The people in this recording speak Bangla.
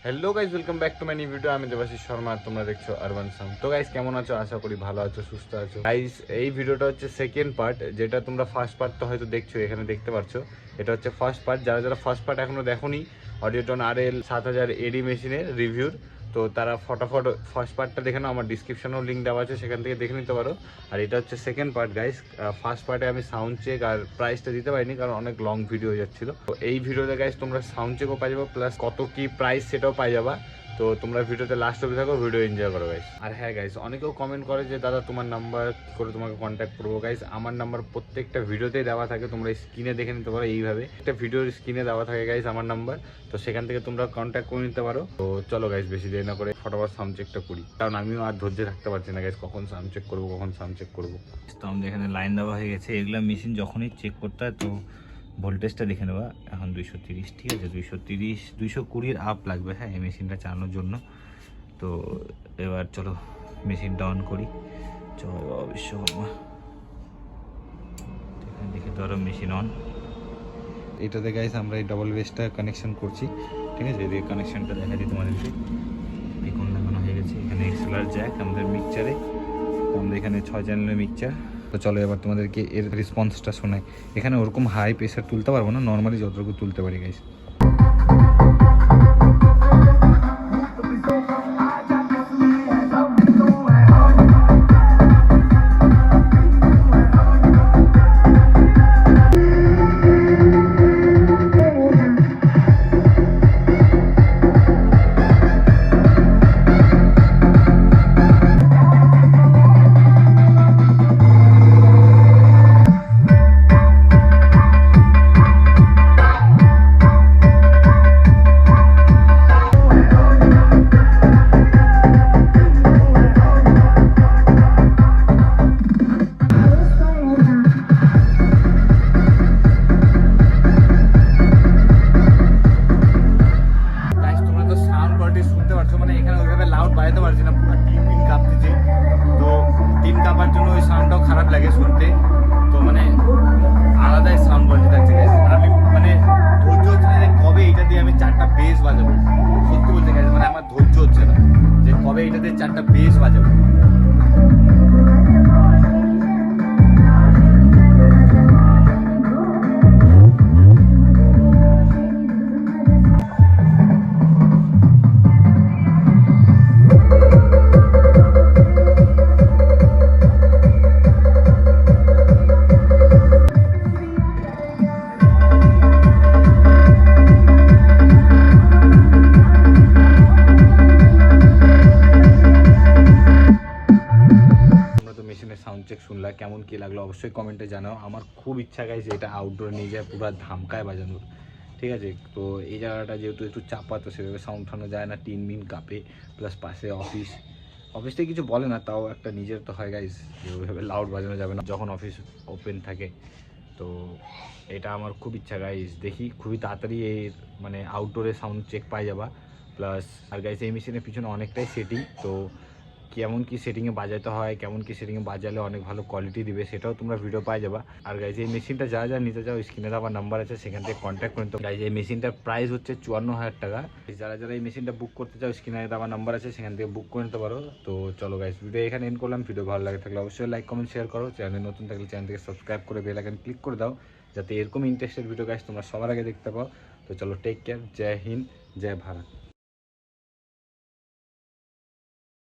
Hello guys, welcome back to my new video. আমি দেবাশিস শর্মা, তোমরা দেখছো আরবান সাউন্ড। তো গাইজ কেমন আছো? আশা করি ভালো আছো, সুস্থ আছো। গাইজ এই ভিডিওটা হচ্ছে সেকেন্ড পার্ট, যেটা তোমরা ফার্স্ট পার্ট তো হয়তো দেখছো, এখানে দেখতে পাচ্ছ। এটা হচ্ছে ফার্স্ট পার্ট। যারা যারা ফার্স্ট পার্ট এখনো দেখোনি, অডিওটন RL 7000 AD মেশিনের রিভিউর, তো তারা ফটাফট ফার্স্ট পার্টটা দেখে নাও। আমার ডিসক্রিপশনেও লিঙ্ক দেওয়া আছে, সেখান থেকে দেখে নিতে পারো। আর এটা হচ্ছে সেকেন্ড পার্ট গাইজ। ফার্স্ট পার্টে আমি সাউন্ড চেক আর প্রাইসটা দিতে পারিনি, কারণ অনেক লং ভিডিও হয়ে যাচ্ছিলো। তো এই ভিডিওতে গাইজ তোমরা সাউন্ড চেকও পাই যাবো, প্লাস কত কি প্রাইস সেটাও পাই যাবা। তো তোমরা ভিডিওতে লাস্ট অবধি থাকো, ভিডিও এনজয় করো গাইস। আর হ্যাঁ গাইস, অনেকেও কমেন্ট করে যে দাদা তোমার নাম্বার কী করে তোমাকে কন্ট্যাক্ট করবো। গাইস আমার নাম্বার প্রত্যেকটা ভিডিওতেই দেওয়া থাকে, তোমরা স্ক্রিনে দেখে নিতে পারো। এইভাবে একটা ভিডিওর স্ক্রিনে দেওয়া থাকে গাইস আমার নাম্বার, তো সেখান থেকে তোমরা কন্ট্যাক্ট করে নিতে পারো। তো চলো গাইস, বেশি দেরি না করে ফটাফট সাউন্ড চেকটা করি, কারণ আমিও আর ধৈর্য থাকতে পারছি না গাইস, কখন সাউন্ড চেক করবো, কখন সাউন্ড চেক করবো। তো আমাদের এখানে লাইন দেওয়া হয়ে গেছে। এগুলা মেশিন যখনই চেক করতে হয়, তো ভোল্টেজটা দেখে নেওয়া। এখন 230, ঠিক আছে, 230 220 আপ লাগবে, হ্যাঁ, এই মেশিনটা চালানোর জন্য। তো এবার চলো মেশিনটা অন করি। চলো বিশ্বকর্মা, এখানে দেখে ধরো মেশিন অন। এটাতে গাইস আমরা এই ডবল বেসটা কানেকশন করছি, ঠিক আছে। এদিকে কানেকশনটা দেখা দিই তোমাদেরকে। এখন লাগানো হয়ে গেছে। এখানে এক্সেলার জ্যাক আমাদের মিক্সচারে, আমাদের এখানে 6 চ্যানেলের মিক্সচার। তো চলো এবার তোমাদেরকে এর রেসপন্সটা শোনাই। এখানে ওরকম হাই প্রেসার তুলতে পারবো না, নর্মালি যতটুকু তুলতে পারি গাইস। খারাপ লাগে শুনতে, তো মানে আলাদাই সাউন্ড কোয়ালিটি থাকছে। আমি মানে ধৈর্য হচ্ছে না যে কবে এইটা দিয়ে আমি 4টা বেস বাজাবো। সত্যি বলতে গেছে, মানে আমার ধৈর্য হচ্ছে না যে কবে এইটা দিয়ে 4টা বেস বাজাবো। মেশিনের সাউন্ড চেক শুনলা, কেমন কী লাগলো অবশ্যই কমেন্টে জানাও। আমার খুব ইচ্ছা গাইছে এটা আউটডোরে নিয়ে যায় পুরো ধামকায় বাজানোর, ঠিক আছে। তো এই জায়গাটা যেহেতু একটু চাপা, তো সেভাবে সাউন্ড উঠানো যায় না, টিন মিন কাঁপে, প্লাস পাশে অফিসটা কিছু বলে না, তাও একটা নিজের তো হয় গাইজ, ওইভাবে লাউড বাজানো যাবে না যখন অফিস ওপেন থাকে। তো এটা আমার খুব ইচ্ছা গাইজ, দেখি খুবই তাড়াতাড়ি এর মানে আউটডোরে সাউন্ড চেক পাই যাবা। প্লাস আর গাইজ এই মেশিনের পিছনে অনেকটাই সেটিং, তো কেমন কি সেটিংয়ে বাজাতে হয়, কেমন কি সেটিংয়ে বাজালে অনেক ভালো কোয়ালিটি দিবে, সেটাও তোমরা ভিডিও পাই যাবা। আর গাইজ এই মেশিনটা যা যা নিতে চাও, স্ক্রিনে দেওয়া নাম্বার আছে, সেখান থেকে কন্ট্যাক্ট করতে। গাইজ এই মেশিনটার প্রাইস হচ্ছে 54,000 টাকা। যারা যারা এই মেশিনটা বুক করতে চাও, স্ক্রিনে দেওয়া নাম্বার আছে, সেখান থেকে বুক করে নিতে পারো। তো চলো গাইজ, ভিডিও এখানে এন্ড করলাম। ভিডিও ভালো লাগে থাকলে অবশ্যই লাইক কমেন্ট শেয়ার করো। চ্যানেলে নতুন থাকলে চ্যানেলটিকে সাবস্ক্রাইব করে বেল আইকন ক্লিক করে দাও, যাতে এরকম ইন্টারেস্টেড ভিডিও গাইজ তোমরা সবার আগে দেখতে পাও। তো চলো, টেক কেয়ার, জয় হিন্দ, জয় ভারত।